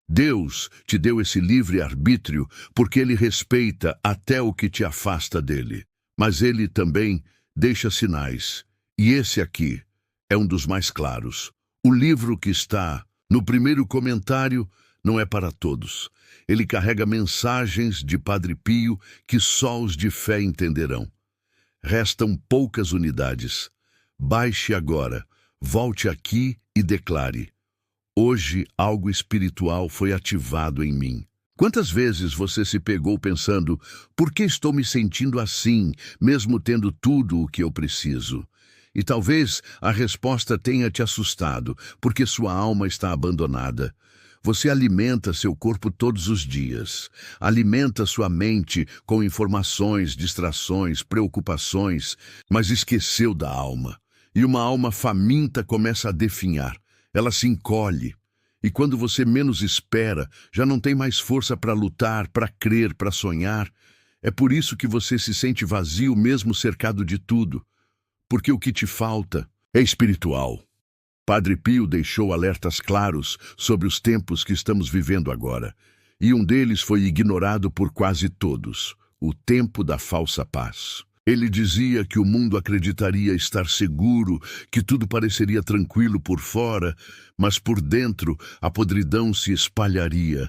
Deus te deu esse livre-arbítrio porque Ele respeita até o que te afasta dele. Mas Ele também deixa sinais. E esse aqui é um dos mais claros. O livro que está no primeiro comentário não é para todos. Ele carrega mensagens de Padre Pio que só os de fé entenderão. Restam poucas unidades. Baixe agora, volte aqui e declare: Hoje algo espiritual foi ativado em mim. Quantas vezes você se pegou pensando: por que estou me sentindo assim, mesmo tendo tudo o que eu preciso? E talvez a resposta tenha te assustado, porque sua alma está abandonada. Você alimenta seu corpo todos os dias, alimenta sua mente com informações, distrações, preocupações, mas esqueceu da alma. E uma alma faminta começa a definhar. Ela se encolhe, e quando você menos espera, já não tem mais força para lutar, para crer, para sonhar. É por isso que você se sente vazio mesmo cercado de tudo, porque o que te falta é espiritual. Padre Pio deixou alertas claros sobre os tempos que estamos vivendo agora, e um deles foi ignorado por quase todos: o tempo da falsa paz. Ele dizia que o mundo acreditaria estar seguro, que tudo pareceria tranquilo por fora, mas por dentro a podridão se espalharia.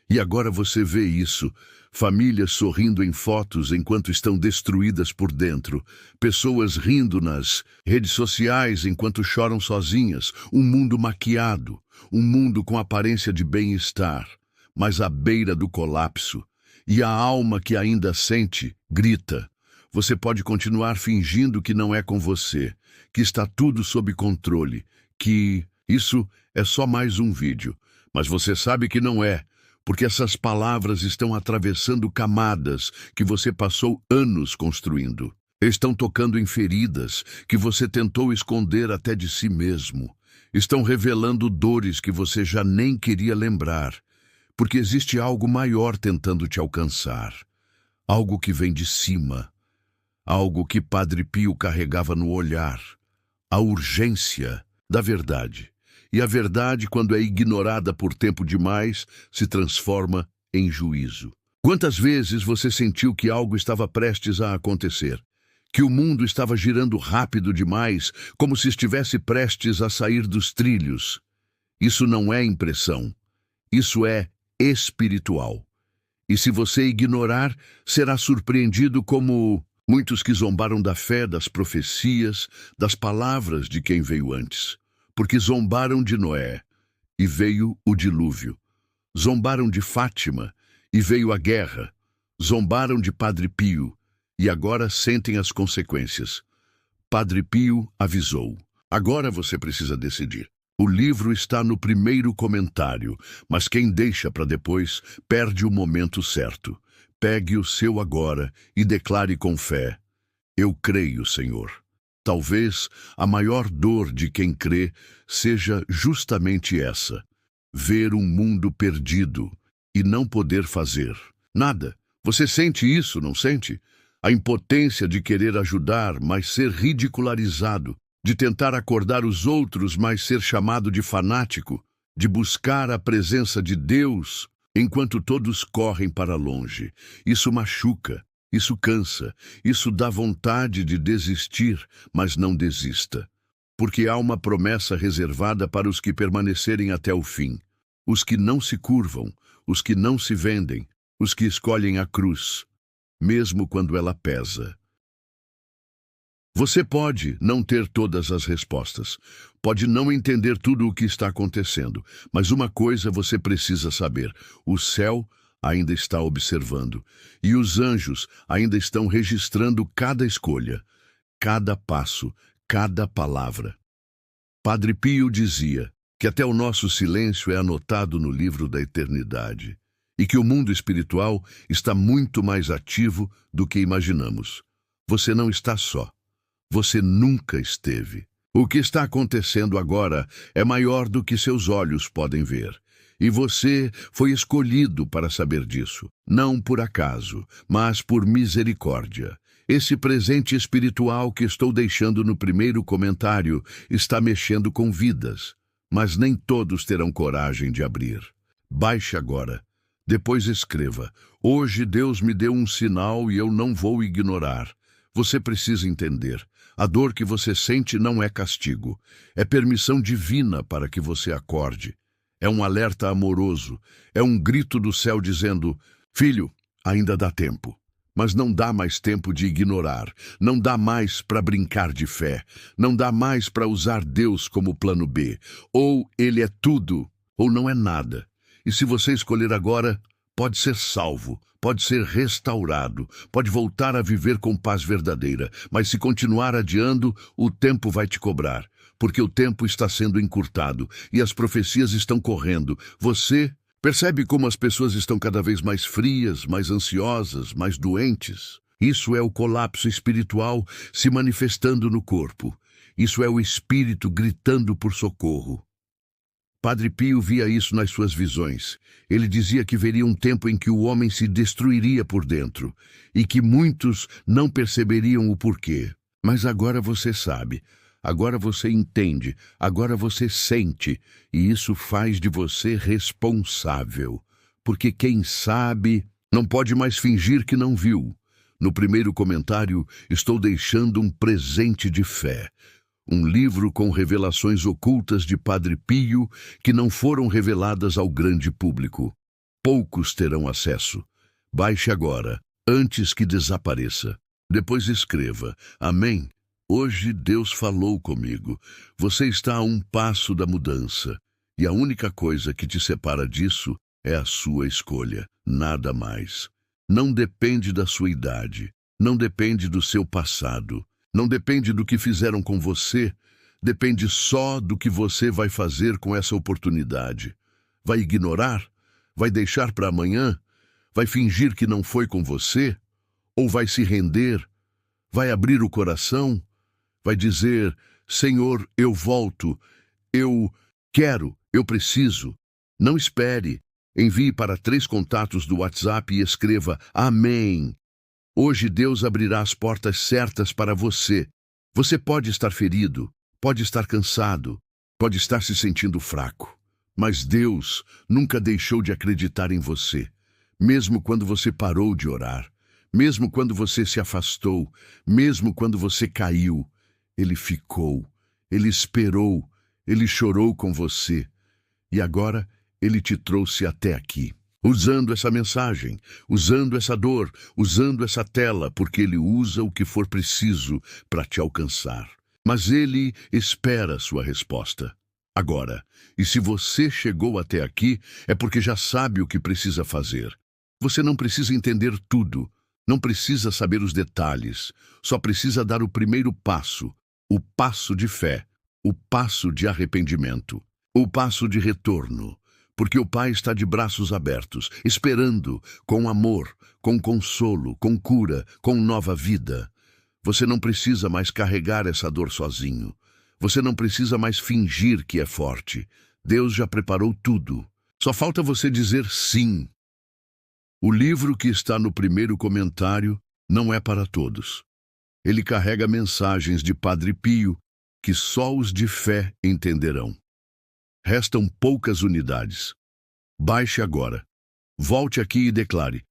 E agora você vê isso: famílias sorrindo em fotos enquanto estão destruídas por dentro, pessoas rindo nas redes sociais enquanto choram sozinhas, um mundo maquiado, um mundo com aparência de bem-estar, mas à beira do colapso. E a alma que ainda sente grita: você pode continuar fingindo que não é com você, que está tudo sob controle, que isso é só mais um vídeo. Mas você sabe que não é, porque essas palavras estão atravessando camadas que você passou anos construindo. Estão tocando em feridas que você tentou esconder até de si mesmo. Estão revelando dores que você já nem queria lembrar, porque existe algo maior tentando te alcançar. Algo que vem de cima. Algo que Padre Pio carregava no olhar: a urgência da verdade. E a verdade, quando é ignorada por tempo demais, se transforma em juízo. Quantas vezes você sentiu que algo estava prestes a acontecer? Que o mundo estava girando rápido demais, como se estivesse prestes a sair dos trilhos? Isso não é impressão. Isso é espiritual. E se você ignorar, será surpreendido como muitos que zombaram da fé, das profecias, das palavras de quem veio antes. Porque zombaram de Noé, e veio o dilúvio. Zombaram de Fátima, e veio a guerra. Zombaram de Padre Pio, e agora sentem as consequências. Padre Pio avisou. Agora você precisa decidir. O livro está no primeiro comentário, mas quem deixa para depois perde o momento certo. Pegue o seu agora e declare com fé: eu creio, Senhor. Talvez a maior dor de quem crê seja justamente essa: ver um mundo perdido e não poder fazer nada. Você sente isso, não sente? A impotência de querer ajudar, mas ser ridicularizado, de tentar acordar os outros, mas ser chamado de fanático, de buscar a presença de Deus, enquanto todos correm para longe. Isso machuca, isso cansa, isso dá vontade de desistir, mas não desista. Porque há uma promessa reservada para os que permanecerem até o fim. Os que não se curvam, os que não se vendem, os que escolhem a cruz, mesmo quando ela pesa. Você pode não ter todas as respostas, pode não entender tudo o que está acontecendo, mas uma coisa você precisa saber: o céu ainda está observando, e os anjos ainda estão registrando cada escolha, cada passo, cada palavra. Padre Pio dizia que até o nosso silêncio é anotado no livro da eternidade, e que o mundo espiritual está muito mais ativo do que imaginamos. Você não está só. Você nunca esteve. O que está acontecendo agora é maior do que seus olhos podem ver. E você foi escolhido para saber disso, não por acaso, mas por misericórdia. Esse presente espiritual que estou deixando no primeiro comentário está mexendo com vidas, mas nem todos terão coragem de abrir. Baixe agora. Depois escreva: hoje Deus me deu um sinal e eu não vou ignorar. Você precisa entender. A dor que você sente não é castigo. É permissão divina para que você acorde. É um alerta amoroso. É um grito do céu dizendo: filho, ainda dá tempo. Mas não dá mais tempo de ignorar. Não dá mais para brincar de fé. Não dá mais para usar Deus como plano B. Ou ele é tudo, ou não é nada. E se você escolher agora, pode ser salvo, pode ser restaurado, pode voltar a viver com paz verdadeira, mas se continuar adiando, o tempo vai te cobrar, porque o tempo está sendo encurtado e as profecias estão correndo. Você percebe como as pessoas estão cada vez mais frias, mais ansiosas, mais doentes? Isso é o colapso espiritual se manifestando no corpo. Isso é o espírito gritando por socorro. Padre Pio via isso nas suas visões. Ele dizia que veria um tempo em que o homem se destruiria por dentro e que muitos não perceberiam o porquê. Mas agora você sabe, agora você entende, agora você sente, e isso faz de você responsável. Porque quem sabe não pode mais fingir que não viu. No primeiro comentário, estou deixando um presente de fé. Um livro com revelações ocultas de Padre Pio que não foram reveladas ao grande público. Poucos terão acesso. Baixe agora, antes que desapareça. Depois escreva: amém. Hoje Deus falou comigo. Você está a um passo da mudança. E a única coisa que te separa disso é a sua escolha. Nada mais. Não depende da sua idade. Não depende do seu passado. Não depende do que fizeram com você, depende só do que você vai fazer com essa oportunidade. Vai ignorar? Vai deixar para amanhã? Vai fingir que não foi com você? Ou vai se render? Vai abrir o coração? Vai dizer: Senhor, eu volto, eu quero, eu preciso. Não espere. Envie para 3 contatos do WhatsApp e escreva: amém. Hoje Deus abrirá as portas certas para você. Você pode estar ferido, pode estar cansado, pode estar se sentindo fraco. Mas Deus nunca deixou de acreditar em você. Mesmo quando você parou de orar, mesmo quando você se afastou, mesmo quando você caiu, Ele ficou, Ele esperou, Ele chorou com você. E agora Ele te trouxe até aqui. Usando essa mensagem, usando essa dor, usando essa tela, porque Ele usa o que for preciso para te alcançar. Mas Ele espera a sua resposta. Agora, e se você chegou até aqui, é porque já sabe o que precisa fazer. Você não precisa entender tudo, não precisa saber os detalhes, só precisa dar o primeiro passo, o passo de fé, o passo de arrependimento, o passo de retorno, porque o Pai está de braços abertos, esperando, com amor, com consolo, com cura, com nova vida. Você não precisa mais carregar essa dor sozinho. Você não precisa mais fingir que é forte. Deus já preparou tudo. Só falta você dizer sim. O livro que está no primeiro comentário não é para todos. Ele carrega mensagens de Padre Pio que só os de fé entenderão. Restam poucas unidades. Baixe agora. Volte aqui e declare: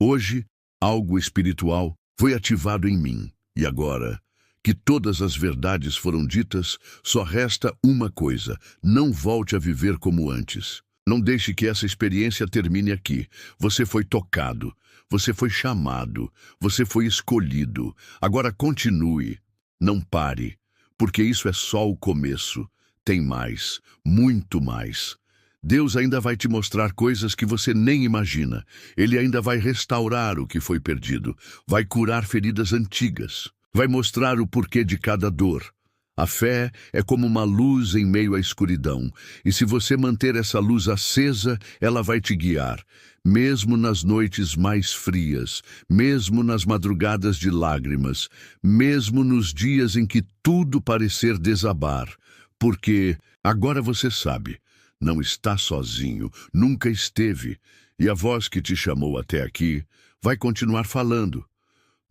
hoje, algo espiritual foi ativado em mim. E agora que todas as verdades foram ditas, só resta uma coisa: não volte a viver como antes. Não deixe que essa experiência termine aqui. Você foi tocado, você foi chamado, você foi escolhido. Agora continue, não pare, porque isso é só o começo. Tem mais, muito mais. Deus ainda vai te mostrar coisas que você nem imagina. Ele ainda vai restaurar o que foi perdido, vai curar feridas antigas, vai mostrar o porquê de cada dor. A fé é como uma luz em meio à escuridão, e se você manter essa luz acesa, ela vai te guiar, mesmo nas noites mais frias, mesmo nas madrugadas de lágrimas, mesmo nos dias em que tudo parecer desabar, porque agora você sabe, não está sozinho, nunca esteve, e a voz que te chamou até aqui vai continuar falando.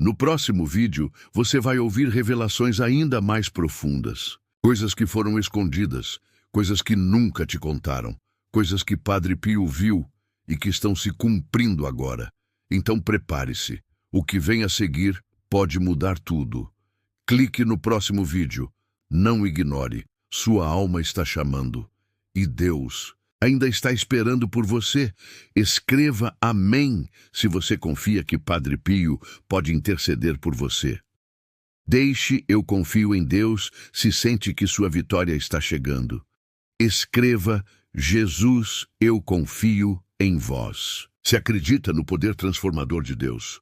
No próximo vídeo, você vai ouvir revelações ainda mais profundas. Coisas que foram escondidas, coisas que nunca te contaram, coisas que Padre Pio viu e que estão se cumprindo agora. Então prepare-se. O que vem a seguir pode mudar tudo. Clique no próximo vídeo. Não ignore. Sua alma está chamando. E Deus ainda está esperando por você. Escreva amém se você confia que Padre Pio pode interceder por você. Deixe eu confio em Deus se sente que sua vitória está chegando. Escreva Jesus, eu confio em vós. Se acredita no poder transformador de Deus.